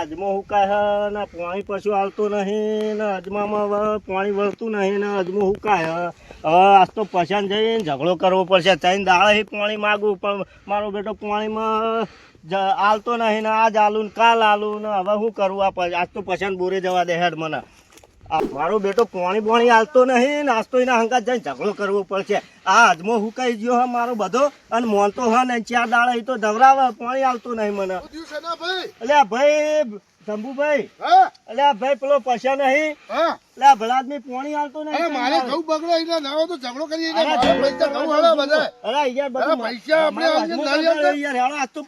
અજમો હુકાય હે ને પાણી પશુ આવતું નહીં ને અજમામાં પાણી વળતું નહીં ને અજમો હુકાય હવે આજ તો પછાણ જઈને ઝઘડો કરવો પડશે ત્રણ દાડા પાણી માગું પણ મારો બેટો પાણીમાં આલતો નહીં ને આજ આલું ને કાલ આલું ને હવે શું કરવું આજ તો પછાણ બોરે જવા દે હેડ મને મારો બેટો પાણી આલતો નહીં ને આજ તો એના હંગાત જઈને ઝઘડો કરવો પડશે આ અજમો હુકાઈ ગયો હે મારો બધો અને મોનતો હે ને 4 દાડા એ તો ધવરાવે પાણી આલતો નહીં મને એટલે ભાઈ શંભુભાઈ એટલે ભાઈ પેલો પૈસા નહીં એટલે ભલા આદમી પાણી આલતો નહીં મારે ઘઉં બગડે એટલે ના તો ઝઘડો કરીએ અરે યાર બધું પૈસા આપણે યાર આજ તો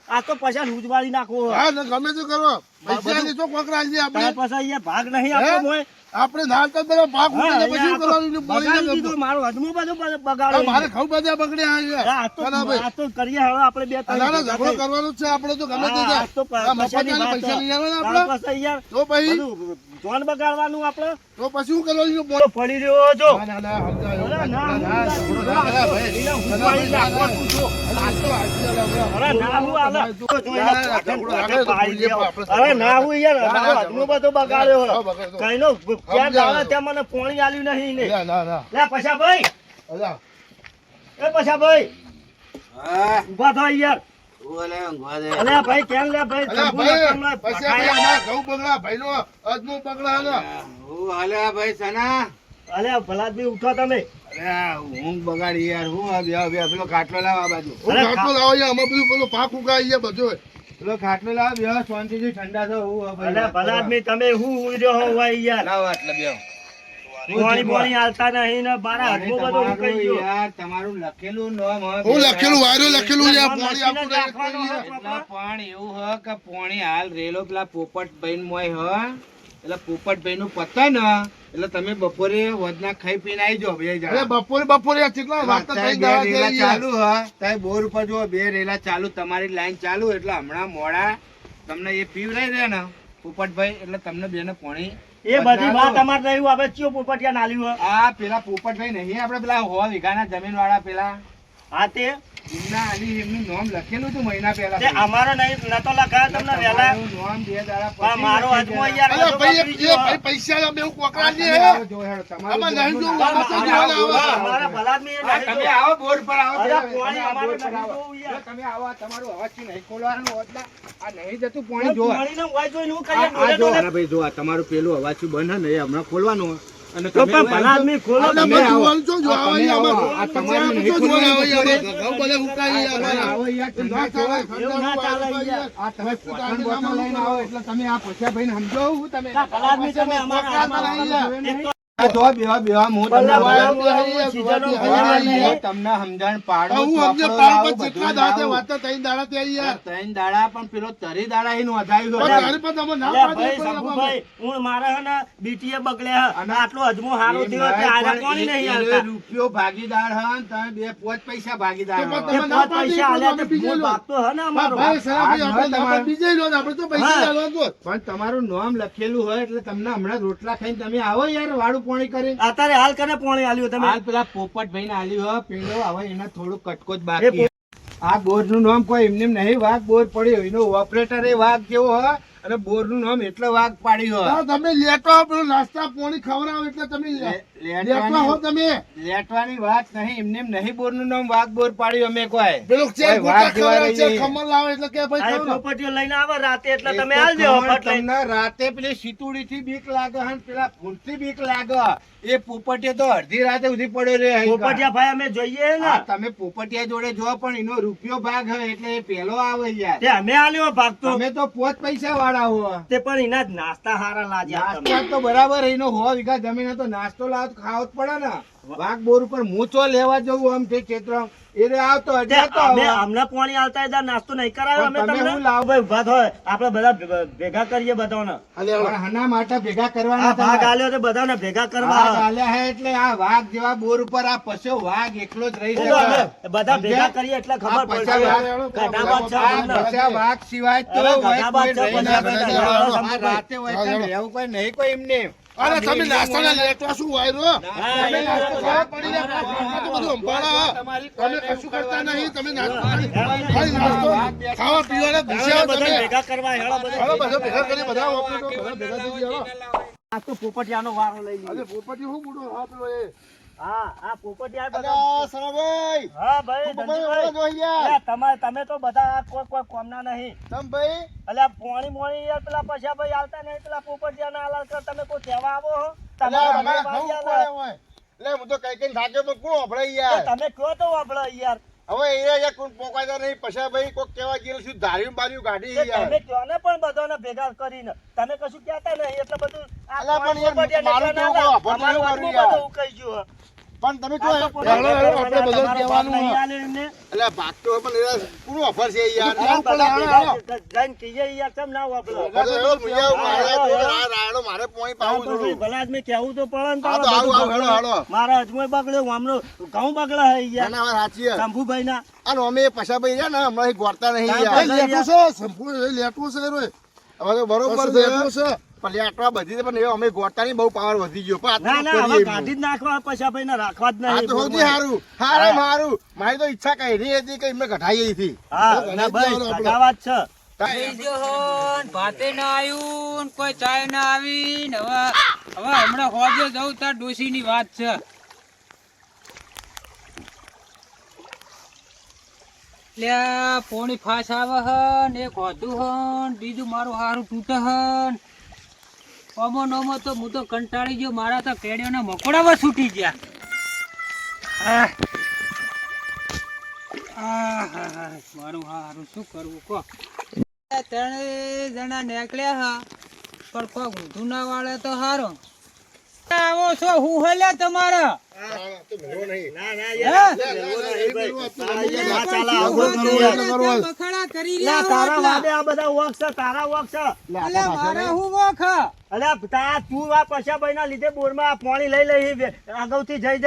આ તો પૈસા લૂજવાળી નાખવો હા ગમે તે કરો પૈસા ની તો કોકરા છે આપણે પાછા અહીંયા ભાગ નહીં આપવો મોય આપણે નાલતા પેલા ભાગ ઉઠે પછી કરવાનું બોલી મારો અજમો બધો બગાડો મારે ઘઉં બધા બગડ્યા આ તો કરીએ હવે આપણે બે ઝઘડો કરવાનું છે આપણે તો ગમે તે પૈસા નહીં આવવાના આપણે યાર તો પછી જોન બગાડવાનું આપણે તો પછી શું કરવાનું બોલો પડી રહ્યો જો અરે ના હું યાર મારો અજમો બધો બગાડ્યો કઈનો ક્યાં દાડા ત્યાં મને પાણી આલ્યું નહીં ને લે પછા ભાઈ એ પછા ભાઈ ઉભા થા યાર અલે ભાઈ કેમ લે ભાઈ ઘઉં બગડા ભાઈ નો અજમો બગડા હાલે ભાઈ સના અલે ભલાદમી ઉઠો તમે હું બગાડી યાર હું પેલો ખાટલો લાવ આ બાજુ ખાટલો લાવો યાર અમે બધું પેલો પાક ઉગાઈ યાર બધું પેલો ખાટલો લાવ બે શાંતિથી ઠંડા થો હું અલે ભલાદમી તમે હું ઉઈ રહ્યો હો ભાઈ યાર લાવ એટલે બે પાણી આલતા નહીં ને બારા અજમો બધો ઉકાઈ ગયો યાર તમારું લખેલું નામ હું લખેલું વાયરો લખેલું યાર પાણી એટલે પણ એવું હ કે પાણી હાલ રેલો પેલા પોપટભાઈ મોય હ એટલે પોપટભાઈ નું પતા ને એટલે તમે બપોરે વધના ખાઈ પીને આવી જાઓ બે જણા બપોરે કેટલા વાગતા થઈ ગયા ચાલુ હ તાય બોર ઉપર જો બે રેલા ચાલુ તમારી લાઈન ચાલુ એટલે હમણાં મોડા તમને એ પીવરાઈ દે ને પોપટભાઈ એટલે તમને બેને પાણી એ બધી વાત અમારે રહ્યું હવે ચિયો પોપટિયા નાલ્યું આ પેલા પોપટભાઈ નહીં આપણે પેલા 100 વીઘાના જમીન વાળા પેલા હા તે એમના આલી એમનું નામ લખેલું હતું મહિના પહેલા તે અમારો નહીં નતો લખાયો તમને વેલા નામ બે દાડા પણ મારો અજમો યાર અરે ભાઈ પૈસા બે કોકરા છે આમાં નહીં જો અમારા ભલાદમી એ નહીં તમે આવો બોર્ડ પર આવો અરે પાણી અમારે નહીં જોવું યાર તમે આવો તમારું અવાજ નહીં ખોલવાનું હોતલા આ નહીં જતું પાણી જો પાણીનો વાય જોઈને હું કરીએ આ જો ભાઈ જો તમારું પેલું અવાજ બંધ ને એ હમણાં ખોલવાનું અને તો પણ ભલાદમી ખોલો તમે જોવાનું છો જો આવો આ તમારું નહીં ખોલવાનું ઘઉં બધા ઉકાઈ આવો યાર ના ચાલે ના ચાલે યાર આ તમે પોતાનું બોટલ લઈને આવો એટલે તમે આ પછા ભાઈને સમજો હું તમે ભલાદમી તમે અમારા જો બેવા હું તમને સમજણ પાડું કેટલા દાડે વાતો ત્રણ દાડા ત્યાં યાર ત્રણ દાડા પણ પેલો તરી દાડા ઈ નોંધાયું પણ તમે ના ભાઈ શંભુભાઈ હું મારા હે ને બીટીએ બગડ્યા અને આટલો અજમો હારો થયો કે આરા કોણી નહીં આલતા રૂપિયો ભાગીદાર હન તમે બે 5 પૈસા ભાગીદાર હો તે 5 પૈસા આલ્યા તે મૂળ ભાગતો હે ને અમારો ભાઈ સરાભાઈ આપણે બીજે લો આપણે તો પૈસા આલવા પણ તમારું નામ લખેલું હોય એટલે તમને હમણાં રોટલા ખાઈને તમે આવો યાર વાળું પાણી કરી અત્યારે હાલ કને પાણી આલ્યું તમે હાલ પેલા પોપટભાઈ ને આલ્યું હોય પેલો હવે એને થોડું કટકો જ બાકી આ બોર નું નામ કોઈ એમને નહીં વાઘ બોર પડ્યો એનો ઓપરેટર એ વાઘ કેવો હોય અને બોર નું નામ એટલે વાઘ પાડ્યું હોય તમે લેટો પેલો નાસ્તા પાણી ખવડાવો એટલે તમે લેટવા હો તમે લેટવાની વાત નહીં એમને નહીં બોર નું નામ વાઘ બોર પાડ્યું અમે કોઈ પેલો ચેક વાઘ ખવડાવે છે ખમણ લાવે એટલે કે ભાઈ આ પ્રોપર્ટીઓ લઈને આવે રાતે એટલે તમે આલ દેવો ફટ લઈને તમને રાતે પેલી સીતુડી થી બીક લાગે હન પેલા ફૂલથી બીક લાગે એ પોપટિયો તો અડધી રાતે સુધી પડ્યો રે પોપટિયા ભાઈ અમે જોઈએ ને તમે પોપટિયા જોડે જો પણ એનો રૂપિયો ભાગ હોય એટલે એ પેલો આવે યાર તે અમે આલ્યો ભાગ તો તમે તો 5 પૈસા વાળા હો તે પણ એના જ નાસ્તા હારા લાગ્યા તમે નાસ્તા તો બરાબર એનો 100 વીઘા જમીન તો નાસ્તો લાવ ખાવ જ પડે ને વાઘ બોર ઉપર મૂચો લેવા જવું આમ તે ક્ષેત્ર એ આવતો અમે અમને પાણી આલતા હતા નાસ્તો નહીં કરાયો અમે તમને લાવ ભાઈ ઉભા થાય આપણે બધા ભેગા કરીએ બધાને હના માટે ભેગા કરવાના ભાગ આલ્યો તો બધાને ભેગા કરવા આલ્યા હે એટલે આ વાઘ જેવા બોર ઉપર આ પછો વાઘ એકલો જ રહી શકે બધા ભેગા કરીએ એટલે ખબર પડશે વાઘ સિવાય તો રાતે હોય એવું કોઈ નહીં કોઈ એમને અરે તમે નાસ્તા લેટવા શું વાયરો તમે નાસ્તો ખાવા પડી જાય તો બધું અંબાળા તમે કશું કરતા નહીં. તમે નાસ્તો કરી. ખાલી નાસ્તો, ખાવા પીવાના ભૂસ્યા બધા તમે. ભેગા કરવા હેળો બધા. હાલો, બધા ભેગા કરી, બધા ઓપરેટરો બધા ભેગા થઈ ગયા, હાલો. આ તો પોપટિયાનો વારો લઈ લીધો. અરે પોપટી હું બુડો હા પેલો એ. હા આ પોપટિયા બધા. અલ્યા સરાભાઈ. હા ભાઈ પોપટી ધનજીભાઈ. વાળા જો યાર. તમે તો બધા કોઈ કોમના નહીં. તમ ભાઈ. અલ્યા પોણી યાર પેલા પૈસા ભાઈ આલતા નહીં પેલા પોપટિયાના આલા કર તમે કોઈ કહેવા આવો હો? તમે અલ્યા અમારી અમારે વાડી ખાવું આલા. પડે હોય. એટલે હું તો કઈ કઈ થાક્યો પણ કોણ આપણે યાર. તો તમે કયો તો વાપરો યાર. હવે એ યાર કોણ પોકાતા નહીં પછી ભાઈ કોક કેવા ગયેલું શું ધાર્યું બાર્યું ગાડી તો યાર. તમે કયો ને પણ બધાને ભેગા કરીને તમે કશું કહેતા નહીં એટલે બધું આ અલા પણ યાર પોપટિયાને મારું કહેવાના કેવું આલા. કહો, અમારું યાર. બધું કહી ગયું. પણ તમે આ તો કહો પોતાનું આપણે બધું તમારો કહેવાનું બાપ નહીં હોય. આલે એમને. એટલે ભાગતો હોય પણ એના કોનું ઓફર છે યાર. આ કોણ બધા પડે ભેગા હાલો. જઈને કહીએ યાર કેમ ના વાપરો? બધો એવો મુજાવ મારે તો રાયડો મારે પોણી હા પાવું તો ભાઈ થોડું. ભલા આદમી કહેવું તો પડે ને હા તો તારે આવું, બધું આવું, બગડે. હાલો. મારા અજમોય બગડ્યો આમનો ઘઉં બગડે હે યાર ના વાત સાચી છે. શંભુભાઈ ના અને અમે પછા ભાઈ રહ્યા ને હમણાં ગોળતા નહીં હા, યાર. ભાઈ, લેટું છે, સંપૂર્ણ લેટું છે રોય. હવે તો બરોબર છે લેટું છે. પણ લેટવા બધી છે, પણ એ અમે ગોળતા નહીં બહુ પાવર વધી ગયો. પણ ના આ ના તો હવે કરીએ કાઢી જ નાખવા પૈસા ભાઈ ને રાખવા જ આ નહીં તો સૌથી સારું. હારે મારું. મારી તો ઈચ્છા કઈ રહી હતી કે એમને કઢાઈ હતી. હા ના ભાઈ સગાવાત છે ભાતે ના આવ્યું કોઈ ચાય ના આવી ને હવે હમણાં હોજે જવું તાર ડોશી ની વાત છે. લે પોણી ફાસ આવે હન એક હોતું હન બીજું મારું હારું તૂટે હન ઓમો નોમો તો હું તો કંટાળી ગયો મારા તો કેડિયોના મકોડામાં છૂટી ગયા. મારું હારું શું કરવું કો ત્રણે જણા નીકળ્યા હા પણ કોક ઊંધું ના વાળે તો હારો આવો છો હું હલ્યા તમારા ના ના યાર ના ચાલે આવું કરવું યાર. બખાડા કરી ના લ્યા તારા હો વાદે આ બધા વોક છે તારા વોક છે એટલે મારા હું વખ અલ્યા તું આ પૈસા ભાઈ ના લીધે બોરમાં પાણી લઈ લઈ અગાઉથી જઈ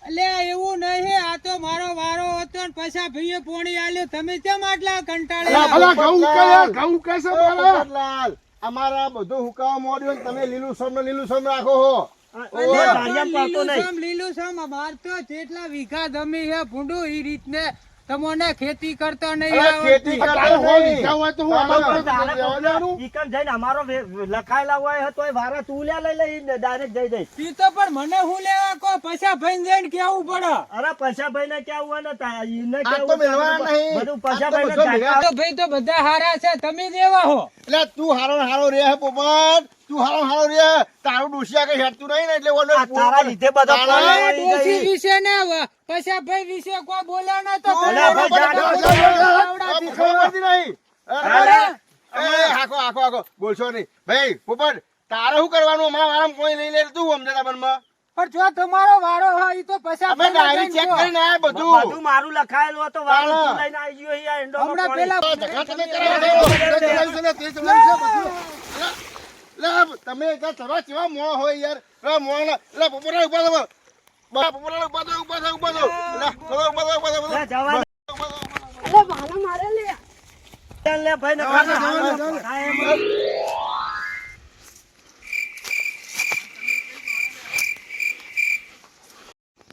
એટલે એવું નહીં આ તો મારો વારો હતો ને પૈસા ભાઈએ પોણી આલ્યો તમે કેમ આટલા કંટાળ્યા અલા ઘઉં કે યાર, ઘઉં કે છે બોલો. પોપટલાલ, અમારા બધું હુકાવા મોડ્યું ને તમે લીલું સમ ને લીલું સમ રાખો હો. લીલું સમ અમાર તો જેટલા વીઘા જમી છે ભૂંડું ઈ રીતને તમોને ખેતી કરતો નહીં અલા ખેતી આવડતું. કરતા હોય વીઘા હોય તો હું અમારે લેવાનું. અમારો લખાયેલા હોય તો વારા તું લ્યા લઈ લઈ ડાયરેક્ટ જઈ ઈ તો પણ મને હું લેવા કો પૈસા ભાઈ જઈને કેવું પડે અરે પૈસા ભાઈ ને કેવું હોય ને આ તો મેળવાના નહીં. બધું પૈસા આ તો ભાઈ બધો ભેગા. તો ભાઈ તો બધા હારા છે તમે જ એવા હો એટલે તું હારો ને હારો રે હે પોપટ, તું હારો ને હારો રે. તારું ડોશિયા કઈ હેડતું નહીં ને એટલે ઓલો તારા લીધે બધા તારા પોણી આ વળી ડોશી ગઈ. વિશે ના હોય પૈસા ભાઈ વિશે કોઈ બોલ્યા ના તો અલા ભાઈ, ખબર પડતી નહીં. અરે, હાકો હાકો હાકો બોલશો નહીં ભાઈ. પોપટ તારે શું કરવાનું? અમારા વાળામાં કોઈ લઈ લે તું સમજતા મનમાં. પણ જો તમારો વારો હોય ઈ તો પૈસા અમે ડાયરી ચેક કરીને આયા બધું. બધું મારું લખાયેલું હતું વારું તારા. તું લઈને આવી ગયો અહીંયા એંડોમાં હમણાં પાણી. પેલા ઝઘડા તમે કરાવો. લે, તમે ત્યાં ચરવા કેવા મોણ હોય યાર. લે, મોણ લે, પોપટલાલ ઉભા થો. પોપટલાલ ઉભા થો, ઉભા થો, ઉભા થો. લે, ચલો, ઉભા થો, ઉભા થો, ઉભા લે, જવા દે. ચાલ લે ભાઈ ને જવા દે, જવા દે, જવા દે. હા, એમ.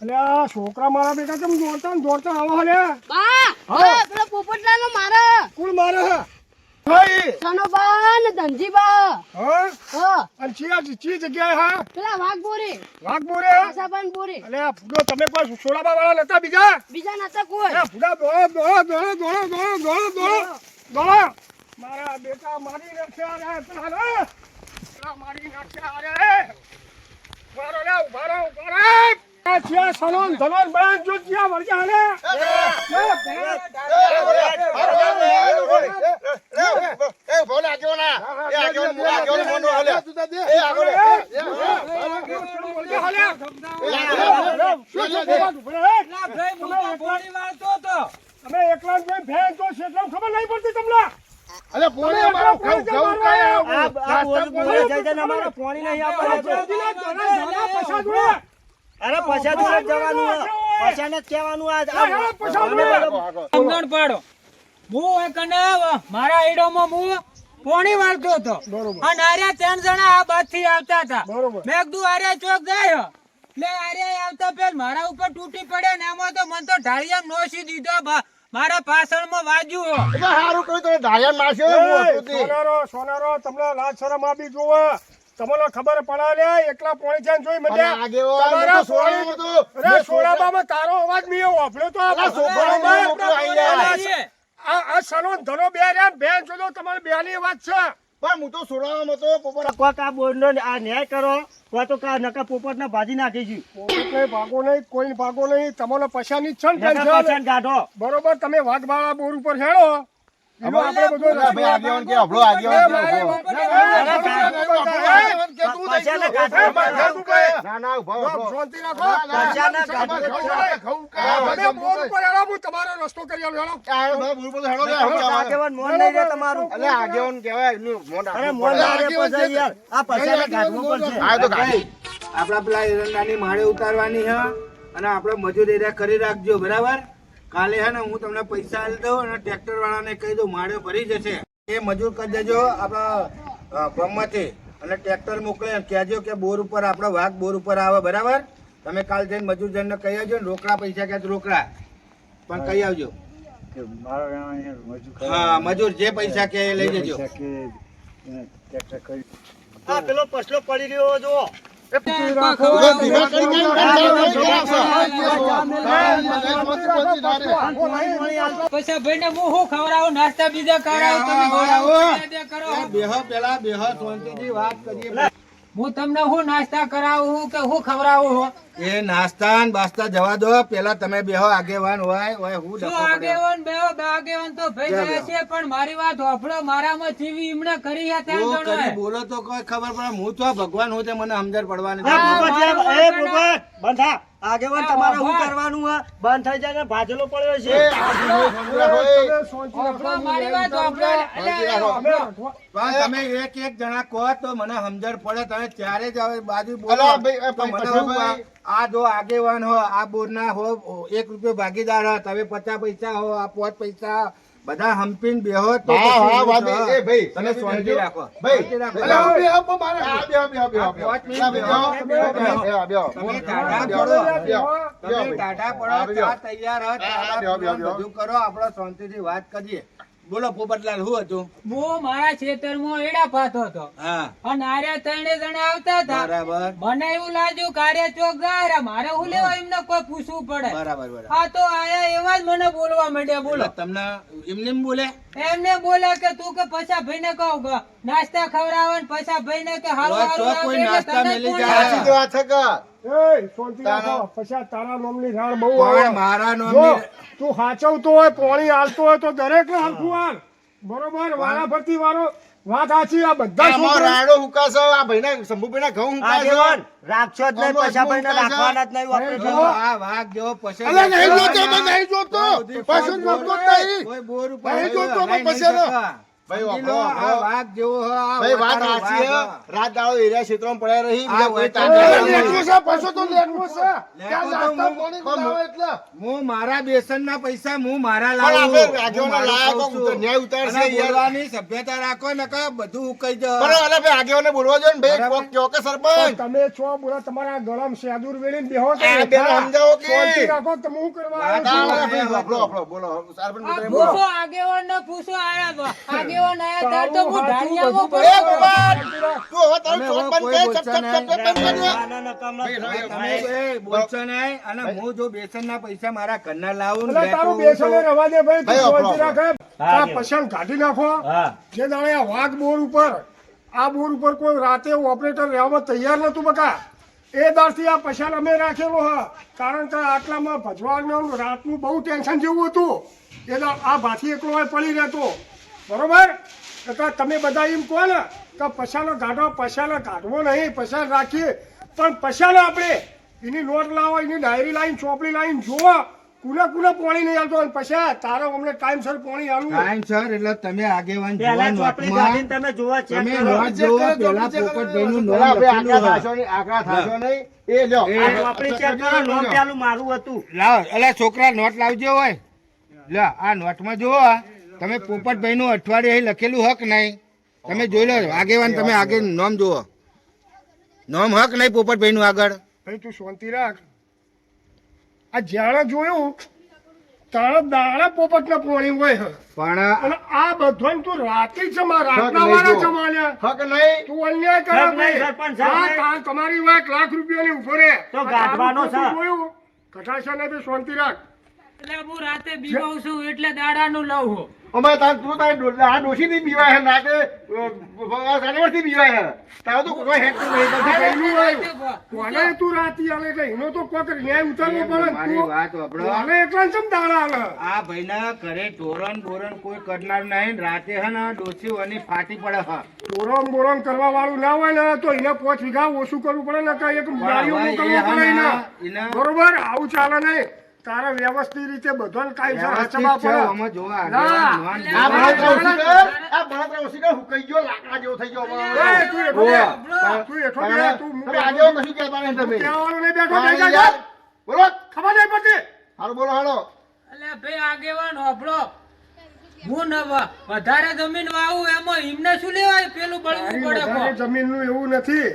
અલ્યા છોકરા મારા બેટા કેમ દોડતા ને દોડતા આવો હલે બા પેલો પોપટલાલ મારે કોણ મારે હે ભાઈ સનોબા ને ધનજીબા હા હા અને ચી જગ્યાએ હા પેલા વાઘ બોરે વાઘ બોરે આશાબાન બોરે અલ્યા ફૂડો તમે કોઈ સોડાબા વાળા નતા બીજા બીજા નતા કોઈ અલ્યા ફૂડા દોડો મારા બેટા મારી નાખ્યા રે પેલા મારી નાખ્યા રે ઉભારો લે ઉભારો આ છે સલોન ધલોન બયાન જો ક્યાં વળગ્યા લે એ ભોલે આગેવો ના. એ આગેવો મોં, આગેવો મોંનો હલે. એ આગળ પેલા ભાઈ હું તો પોણી વાળતો હતો તમે એકલા જ ભેંસ તો શેતરામ ખબર નહીં પડતી તમને અલે પોણી અમારો ઘઉં ઘઉં કાયા. આ બોલે જઈ જઈને અમારે પાણી નહીં આપવાનું. અરે પૈસા જોડે જ જવાનું હે. પૈસાને જ કહેવાનું આ સમજણ પાડો હું એક ને મારા ઈડોમાં હું પોણી વાળતો હતો બરોબર. અને આર્યા ત્રણ જણા આ બાજથી આવતા હતા બરોબર. મેં કીધું આર્યા ચોક જાય લે અરે આવતા પેલ મારા ઉપર તૂટી પડ્યા ને એમાં તો મન તો ઢાળિયામ નોસી દીધો મારા પાછળમાં વાજ્યું એટલે સારું કહ્યું તમે ધારિયા મારશો હું હતું તે. સોનારો તમને લાજ શરમ આપી જોવો તમને ખબર પડે લે એકલા પોણી છે જોઈ અને મજા આગેવાન તમારા તો સોળામાં તો અરે સોળાબામાં તારો અવાજ મેં વાપર્યો તો અલા, છોકરો મોકલો અહીંયા. આ સનો ધનો બે રે બેન જોડો તમારી બેની વાત છે પણ હું તો સોળામાં તો પોપટ કોક આ બોર્ડનો આ ન્યાય કરો કોઈ તો કા નકા પોપટના ભાજી નાખીશું કોઈ ભાગો નહીં કોઈ ભાગો નહીં તમને પૈસાની જ છે ને નકા ટેન્શન. પછાણ કાઢો બરોબર તમે વાઘબાળા બોર ઉપર હેડો એનો આપણે બધો અલા, ભાઈ આગેવાન કે હભળો, આગેવાન કે હભળો. પછાણને કાઢો. ના ના ઉભા ઉભા. શાંતિ રાખો પછાણને કાઢો. તમે બોર ઉપર હેડો હું તમારો રસ્તો કરી આલું, હેડો. આ બધા ભૂલ બધું હેડો લે, હેડો જવાનું. આગેવાન મોન નહીં રે તમારું અલે આગેવાન કહેવાય એમનું મોઢ અરે આખું મોન પડે. ના રે પછી યાર આ પછાણને કાઢવું પડશે આ તો ગાડી. આપડા પેલા એરંડાની માળે ઉતારવાની છે અને આપણે મજૂર એરિયા કરી રાખજો બરાબર. કાલે હે ને હું તમને પૈસા આલી દઉં અને ટ્રેક્ટર વાળાને કહી દઉં માળે ભરી જશે. એ મજૂર કરી દેજો આપણા ગામમાંથી અને ટ્રેક્ટર મોકલે એમ કહેજો કે બોર ઉપર આપણા વાઘ બોર ઉપર આવે બરાબર. તમે કાલ જઈને મજૂર જઈને કહી આવજો ને રોકડા પૈસા ક્યાં રોકડા પણ કહી આવજો. હા મજૂર જે પૈસા કે એ લઈ જજો. આ પેલો પછલો પડી રહ્યો જો ધીમા કરી કેમ પછી ભાઈ ને હું શું ખવડાવું નાસ્તા બીજા કરાવું તમે ખવડાવો બેહો પેલા બેહો શાંતિથી વાત કરીએ. હું તમને હું નાસ્તા કરાવું કે હું ખવડાવું એ નાસ્તા ને બાસ્તા જવા દો પેલા તમે બેહો આગેવાન હોય હું શું ડખો પડ્યો. આગેવાન બેહો આગેવાન તો ભાઈ ગયા છે પણ મારી વાત હોફળો મારામાં જીવી એમણે કરી છે ત્રણ હું કરી જણોએ. બોલો તો કોઈ ખબર પડે. હું તો ભગવાન હું તે મને સમજણ પડવાની એ નથી. પોપટ યાર, એ પોપટ બંધ થા આગેવાન તમારે શું કરવાનું હે બંધ થઈ જાય ને ભાજેલો પડ્યો છે હોફળો મારી વાત હોફળો. અલ્યા, હોફળો. પણ તમે એક એક જણા કહો તો મને સમજણ પડે. તમે ત્યારે જ હવે બાજુ બોલો અલા, ભાઈ, તો ભાઈ, મને પછી શું ભાઈ. આ જો આગેવાન હો આ બોરના હો 1 રૂપિયો ભાગીદાર હો તમે 50 પૈસા હો આ 5 પૈસા બધા હંપીને બેહો તો હા, પછી હા, હું ભાઈ, તો, એ ભાઈ, તમે તમે શાંતિ બેહજો. રાખો ભાઈ, શાંતિ રાખો. અલા, હું બેહો, પણ મારે- હા, બેહો, બેહો, બેહો, બેહો. પાંચ મિનિટ અલા, બેહો, બેહો, બેહો, બેહો. બેહો, બેહો. તમે ટાઢા બેહો, પડો. બેહો, બેહો, તમે ભાઈ. ટાઢા હા, પડો બેહો. ચા તૈયાર હો ચા બેહો, બેહો, બેહો. બધું કરો આપણે શાંતિથી વાત કરીએ. બોલો પોપટલાલ શું હતું? હું મારા ખેતરમાં એડા પાતો હતો હા અને આર્યા ત્રણે જણા આવતા હતા. બરાબર મને એવું લાગ્યું કે આર્યા ચોક ગયા મારે હું લેવા એમને કોઈ પૂછવું પડે. બરાબર બરાબર. આ તો આયા એવા જ મને બોલવા માંડ્યા. બોલો એટલે તમને એમને એમ બોલે એમને બોલે કે તું કે પૈસા ભાઈ ને કહું કે નાસ્તા ખવડાવે ને પૈસા ભાઈ ને કે હારું તો હારું કોઈ લાગે એટલે નાસ્તા તને મેલી કોણ જાય. સાચી તો વાત છે કે એ શાંતિ રાખો પછી તારા નામની રાણ બહુ પણ આવે. મારા જો નામની તું હાચવતો હોય પોણી હાલતો હોય તો દરેક ને હરખું હાલ બરોબર વાળા ફરતી વાળો વાત સાચી આ બધા આમાં છોકરા રાયડો હુકાશે, આ ભાઈના શંભુભાઈના ઘઉં હુકાશે. આગેવાન રાખશો જ નહીં આમાં પૈસા ભાઈને શું રાખવાના જ નહીં વાપરી જો આ વાઘ જેવો પસંદ અલા, નહીં જોતો, અમે નહીં જોતો. પસંદ કરતો જ નહીં. કોઈ બોર ઉપર નહીં જોતો, હલાઈ પણ નહીં પસંદ. શકતા. ભાઈ, સમજી લો, વાપરો, આ વાપરો. વાઘ જેવો હ, આ ભાઈ, વાત વટારો સાચી છે. વાઘ હ. રાત દાડો એરિયા ક્ષેત્રમાં પડ્યા રહી, બીજા આ કોઈ વટારો તાંડા વાઘ. નહીં. લેટવું છે પૈસો તો લેટવું છે ત્યાં નાસ્તા પાણી બનાવો એટલે. હું મારા બેસનના પૈસા હું મારા પણ લાવું. આપણે આગેવાનો હું મારું લાયકો ખાઉં છું. ન્યાય ઉતારશે અને યાર. બોલવાની સભ્યતા રાખો નકર બધું ઉકાઈ જાય. પણ અલા ભાઈ, આગેવાને બોલવા જોઈએ ને ભાઈ, બરાબર. કોક કહો કે સરપંચ. તમે છો બોલા તમારા ગળામ સેદુર વેળીને બેહો તો આ બેને સમજાવો કે? શાંતિ રાખો તમે હું કરવા આવ્યો હા, છું? અલા ભાઈ, વાપરો, વાપરો, બોલો. સરપંચ આ મિત્રને બોલો. પૂછો આગેવાન ને પૂછો આયા આગેવાન આયા ત્યારે તો હું ઢાળિયામાં એ પડ્યો. ભગવાન, તું હવે તારું તમે ચોક હવે બંધ કોઈ કર, ચપ, બોલશો ચપ, ચપ, ચપ, બંધ કરી દે. ના, ના, કમલા. ભાઈ, તમે એ બોલશો નહીં અને હું જો બેસનના પૈસા મારા ઘરના લાવું એટલે ને તારું લેતો બેસને રવા દે ભાઈ તું ભાઈ, શાંતિ આપણો. રાખે હા, આ કે. પસંદ કાઢી નાખો હા જે દાડે આ વાઘ બોર ઉપર આ બોર ઉપર કોઈ રાતે ઓપરેટર રહેવા તૈયાર નતું બકા એ દાડથી આ પછાડ અમે રાખેલો હ કારણ કે આટલામાં ભજવાનું રાતનું બહુ ટેન્શન જેવું હતું એ દાડ આ ભાથી એકલો હોય પડી રહેતો બરોબર એટલે તમે બધા એમ કહો ને કે પછાડો કાઢવો નહીં પછાડ રાખીએ પણ પછાડ આપણે એની નોટ લાવો એની ડાયરી લાઈન ચોપડી લાઈન જોવો કુના પાણી નહીં આવતો અને પછી તારા અમને ટાઈમસર પાણી આલું ટાઈમ સર એટલે તમે આગેવાન પેલા જોવા ચોપડી નોટમાં કાઢીને તમે જોવા ચેક તમે કરો નોટ જોવો પેલા પોપટભાઈનું નામ અલા ભાઈ, લખેલું આકડા હોય. થાશો નહીં, આકડા થાશો નહીં. એ લ્યો. એ આ ચોપડી ચેક કરો નામ પેલું મારું હતું લાવ અલા છોકરા નોટ લાવજો હોય લે આ નોટમાં જુઓ તમે પોપટભાઈનું અઠવાડિયે અહીં લખેલું હક નહીં તમે જોઈ લો આગેવાન તમે આગે નામ જુઓ નામ હક નહીં પોપટભાઈનું આગળ ભાઈ તું શાંતિ રાખ. આ જાણે જોયું તારા દાડા પોપટના પોણી હોય છે. પણ અને આ બધોને તું રાતે જ જમા રાતના વાળા જમાલ્યા. હક નહીં. તું અન્યાય કરે સાહેબ નહીં, ભાઈ. સરપંચ સાહેબ હા, નહીં. તાર તમારી વાત લાખ રૂપિયાની ઉભો રે. તો ગાંઠવાનો આ છે. તારું જોયું કટાશા ને બી શાંતિ રાખ. એટલે હું રાતે બીવાઉં છું એટલે દાડાનું લઉં છું. અમે તું આ ડોશીથી બીવાય છે નાકે સાનેવરથી બીવાય છે તારે તો કોઈ હેક નહીં આ કરતી. એનું આવ્યું. કોને તું રાતી આલે એટલે એનો તો કોક ન્યાય ઉતારવો પડે ને. મારી તું વાત સાંભળો. કોને એકલા ને ચમ દાડા આલે? આ ભાઈના ઘરે ટોરણ બોરણ કોઈ કરનાર નહીં. રાતે હે ને ડોસીઓની ફાટી પડે હ. બોરમ બોરમ કરવા વાળું ના હોય ને તો એને 5 વીઘા ઓછું કરવું પડે ને કે એક ગાડીઓ મોકલવો પડે એને. બરોબર આવું ચાલે નહીં. તારે વ્યવસ્થિત રીતે બધાને કાયદેસર હચવા પડે. આમાં જોવા ના. આ બળતરા ઓછી કર. આ બળતરા ઓછી કર. હુકાઈ ગયો લાકડા જેવો થઈ ગયો એ, તું હેઠો બે. તું હેઠો બે. તું તમે આજે કશું કહેતા નહીં તમે. કહેવાનું નહીં બેઠો હા, થઈ જા યાર. બોલો ખબર નહીં પડતી. હાલો બોલો હાલો. એટલે ભાઈ આગેવાન હોભળો. હું વધારે જમીન વાવું એમાં એમને શું લેવાય પેલું બળવું પડે વધારે કો. જમીનનું એવું નથી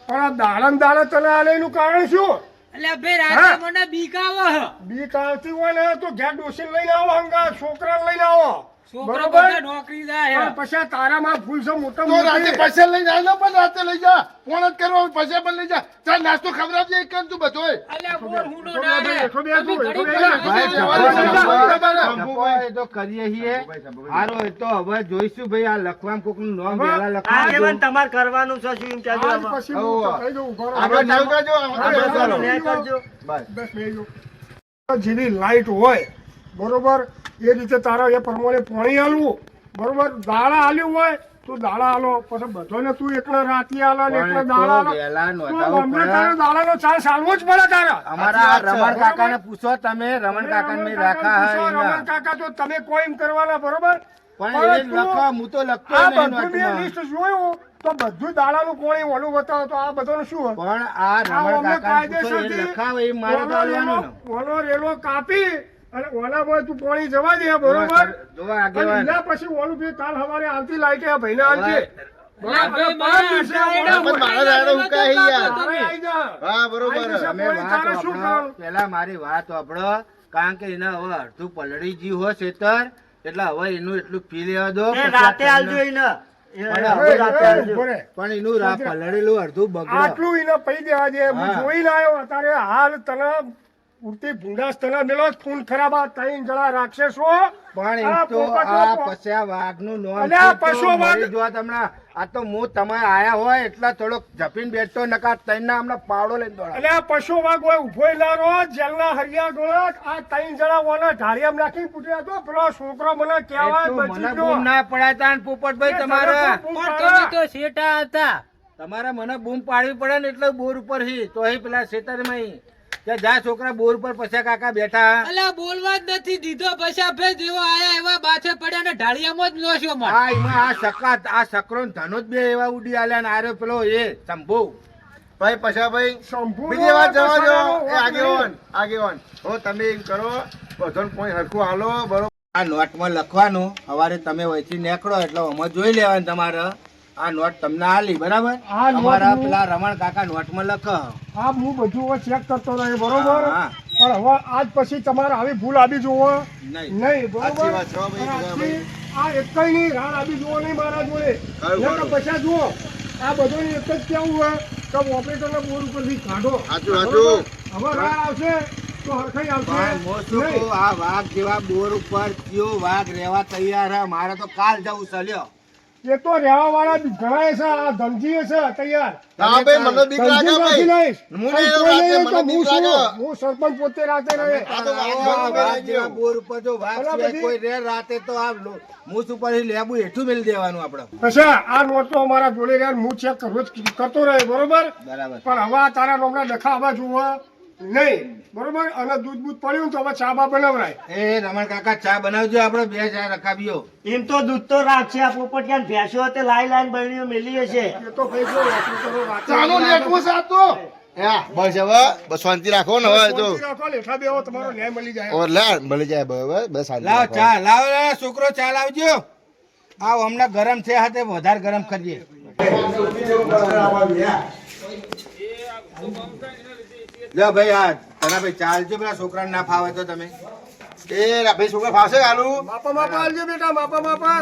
પણ આ દાડા ને દાડા તને આલે એનું કારણ શું? એટલે ભાઈ હા. રાતે મને બીક આવે છે. બીક આવતી હોય ને તો ઘેર ડોસીને લઈને આવો હંગા છોકરાને લઈને આવો. છોકરો બરોબર? બધા નોકરી જાય પણ પછી આ તારામાં ભૂલ છે મોટા તો રાતે મોટી. પૈસા લઈને આવ્યો પણ રાતે લઈ જા. ફોન જ કરવો પૈસા પણ લઈ જા. ચાલ નાસ્તો ખવડાવજે એક તું બધોય. અલ્યા બોર હુંડો હેઠો ના બે, રે. હેઠો બે, તમે તું ઘડીક હેઠો બે. વાર ભાઈ, જવાનું જવાનું છે. છે. જવાનું. એ તો કરીએ છીએ. હારું, એ તો હવે જોઈશું ભાઈ. આ લખવામાં કોકનું નામ હવે વહેલા લખવા આગેવાન દો. તમારે કરવાનું છે શું એમ કહેજો આજ હવે. પછી હું તો કહી દઉં, ઉભા રહો. આપણે ચાલુ કરજો. આપણે આપણે ચાલો. ન્યાય કરજો. બસ. બસ બેહી જાઓ. જેવી લાઈટ હોય બરોબર એ રીતે તારા એ પ્રમાણે પાણી આલવું બરોબર. દાડા આલ્યું હોય તો દાડા આલો પછી બધાને તું એકલા રાતી આલો ને એકલા પણ દાડા એ તો આલો. વહેલા તું નોંધાવવું અમને પડે. તારે દાડાનો ચાન્સ આલવો જ પડે તારા. અમારા આ સાચી વાત રમણ છે. કાકાને પૂછો તમે. રમણ કાકાને મેં રાખા હે રમણ એના. કાકા તો તમે કોઈ એમ કરવાના બરોબર. પણ એ તું લખવા હું તો લખતો આ નહીં બધું મેં નોટમાં. લિસ્ટ જોયું તો બધું દાડાનું કોણી ઓલું બતાવો તો આ બધાનું શું હોય? પણ આ આ રમણ અમને કાકાને પૂછો, એ કાયદેસરથી લખાવે એ મારે તો આલવાનું ને. ઓલો રેલો કાપી અને ઓલામાં તું પાણી જવા દે બરોબર. જોવા અને આગેવાન. એના પછી ઓલું બી કાલ સવારે આવતી લાઈટે આ ભાઈને આવજે. અલ્યા ભાઈ, બરાબર. મારા દિવસે દાડા ઓલું પણ મારા દાડા ઉકાય છે યાર. તારે આઈ જા. હા બરોબર. આઈ જશે. તમે પોણી વાત તારે શું વાપરો. કરવાનું? પેલા મારી વાત વાપરો. કારણ કે એને હવે અડધું પલળી ગયું હોય ખેતર એટલે હવે એનું એટલું પી લેવા દો. એ પછી રાતે આ આલજો તમને- એને. એ પણ હવે રાતે એ, આલજો. ઉભો રહે. પણ એનું પલળેલું અડધું બગડે. આટલું એને પૈ દેવા દે. હું હા. જોઈને આવ્યો અત્યારે હાલ તને ઉડતી ભૂંડાસ તને મેલો જ ખૂન ખરાબ આ ત્રણ જણા રાક્ષસો. પણ આ એમ તો પોપટનો આ પો- પછી આ વાઘનું નોમ અલ્યા, છે તો પશુ વાઘ- મરી જવા તમને. આ તો હું તમે આયા હોય એટલે થોડોક ઝપીને બેઠતો નકા તૈના હમણાં પાવડો લઈને દોડા. એટલે આ પશુ વાઘ હોય ઉભો લારો જેલના હરિયા ગોળા આ ત્રણ જણા ઓના ઢાળિયામાં નાખીને પૂછ્યા તો પેલો છોકરો મને એ કહેવાય તો બચી મને ગયો. બૂમ ના પડાતા ને પોપટભાઈ તમારે પણ તમે તો શેઠા હતા. તમારે મને બૂમ પાડવી પડે ને એટલે બોર ઉપર હી તો અહીં પેલા ખેતરમાં કે જા છોકરા બોર ઉપર પછી કાકા બેઠા. અલ્યા બોલવા જ નથી દીધો પછી આપે જેવો આયા એવા બાછે પડ્યા ને ઢાળિયામાં જ લોસ્યો માર. આ એમાં આ સકાત આ સકરો ને ધનુષ બે એવા ઉડી આલ્યા ને આર્યો પેલો એ શંભુ. ભાઈ પછા ભાઈ શંભુનો બીજી વાત જવા દો. પછાડવાનો એ વાંક આગેવાન આગેવાન હો તમે એમ કરો બધાને કોઈ હરખું હાલો બરોબર. આ નોટમાં લખવાનું સવારે તમે વહીથી નીકળો એટલે આમાં જોઈ લેવાનું તમારે આ નોટ તમને આલી બરાબર. આ નોટ અમારા હું- પેલા રમણ કાકા નોટમાં લખો. આ હું બધું હવે ચેક કરતો રહ્યો બરોબર. હા. પણ હવે આજ પછી તમારે આવી ભૂલ આવી જોવો નહીં. નહીં બરોબર. સાચી વાત છે, હો ભાઈ, અને ભાઈ. આજથી આ એકયની રાડ આવી જોવો નહીં મારા જોડે. ખરું, નકર ખરું. પછી જુઓ આ બધું એક જ કેવું હોય કે ઓપરેટરને બોર્ડ ઉપરથી કાઢો. સાચું, સાચું. હવે રાડ આવશે તો હરખાઈ આવશે પણ હું શું નહીં. કહું, આ વાઘ જેવા બોર ઉપર કયો વાઘ રહેવા તૈયાર હે. મારે તો કાલ જવું છે લ્યો. એ તો રહેવા વાળા ઘણા છે આ ધમજી છે તૈયાર. હા ભાઈ મને બીક લાગે ધમજી ભાઈ. નથી હું લઈશ. નહીં કોઈ રાતે નહીં તો મને હું બીક છું. લાગે. હું સરપંચ પોતે રાતે રહે. આ તો વાઘ આ વાઘ વાઘ જેવા બોર ઉપર જો વાઘ અલા સિવાય બધી- કોઈ રહે રાતે તો આ મૂછ ઉપર લેબુ હેઠું મેલી દેવાનું આપણે. પછી આ નોટ તો અમારા જોડે રહ્યા હું ચેક કરતો રહ્યો બરોબર. બરાબર. પણ હવે આ તારા નોમના ડખા હવે જોવા નહીં બરોબર. અને દૂધ બૂધ પડ્યું ને તો હવે ચા બા બનાવરાય. એ રમણ કાકા ચા બનાવજો આપણે બે ચા રખાવીઓ. એમ તો દૂધ તો રાખશે આ પોપટિયા ભેંસો તે લાઈન બહેણીઓ મેલી હશે. એ તો ભાઈ જો વાતું કરો રાતે. ચાલો લેટવું છે આ તો. હા બસ હવે બસ શાંતિ રાખો ને હવે તો. શાંતિ રાખો, લેઠા બેહો, તમારો ન્યાય મળી જાય. ઓર લે મળી જાય બરાબર બસ શાંતિ લાવ રાખો. ચા લાવ લાવ, છોકરો ચા લાવજો. આ હમણાં ગરમ છે હાથે વધારે ગરમ કરીએ. લ્યો ભાઈ આ તને ભાઈ ચાલજો પેલા છોકરાને ના ફાવે તો તમે એ ભાઈ છોકરા ફાવશે આલુ માપા માપા આલજો બેટા માપા માપા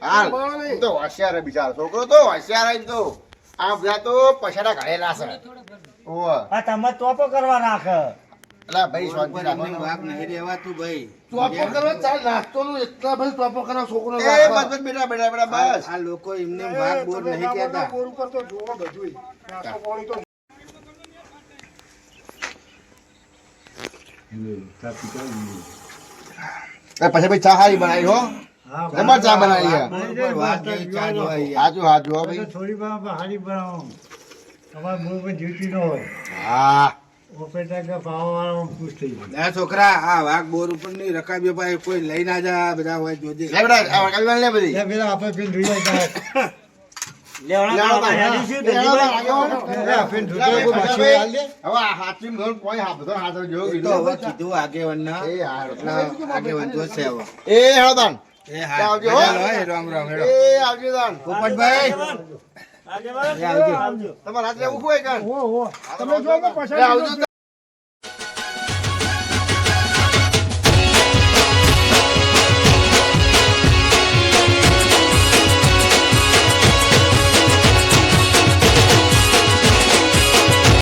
હાલ મારો નહીં. તો હોશિયાર હે બિચારો છોકરો તો હોશિયાર હે તો આ બધા તો પછાડા ઘડેલા છે ઓવા આ તમે ચોપો કરવા રાખ અલા ભાઈ શાંતિ રાખો એમને વાઘ નહીં રહેવાતું ભાઈ ચોપો કરવા ચાલ નાસ્તો નું એટલા ભાઈ ચોપો કરવા છોકરો એ બસ બસ બેટા બેટા બેટા બસ આ લોકો એમને વાઘ બોર નહીં કહેતા બોર ઉપર તો જોવો બધુંય. નાસ્તો પાણી તો એ પછી ભાઈ ચા હારી બનાવી હો જબર ચા બનાવી હે ઉપર વાઘ જેવી ચા જોવાય યાર. હાજુ હાજુ હો ભાઈ થોડી વાર હારી બનાવો તમારે મૂળ પર ડ્યુટી ન હોય હા ઓપરેટર કે પાવા ખુશ થઈ જાય આ છોકરા આ વાઘ બોર ઉપર નહીં રકાબ્યો ભાઈ કોઈ લઈ ના જા બધા હોય જોજે લે બેટા આ કલવાલ લે બધી પેલા આપણે પેન ધોઈ જાય હવે આ હાથીમ ઘર કોઈ હાથ બધો હાથ જોયો એ તો હવે કીધું આગેવાનના એ હાર એટલા આગેવાન જોશે હવે એ હેડો એ હા આવજો, હો. બધા લો, એ રામ રામ હેડો એ આવજો દાન પોપટભાઈ આવજો તમારા હાથે એવું કોઈ કાન ઓ તમે જો કે લે પછાડી આવજો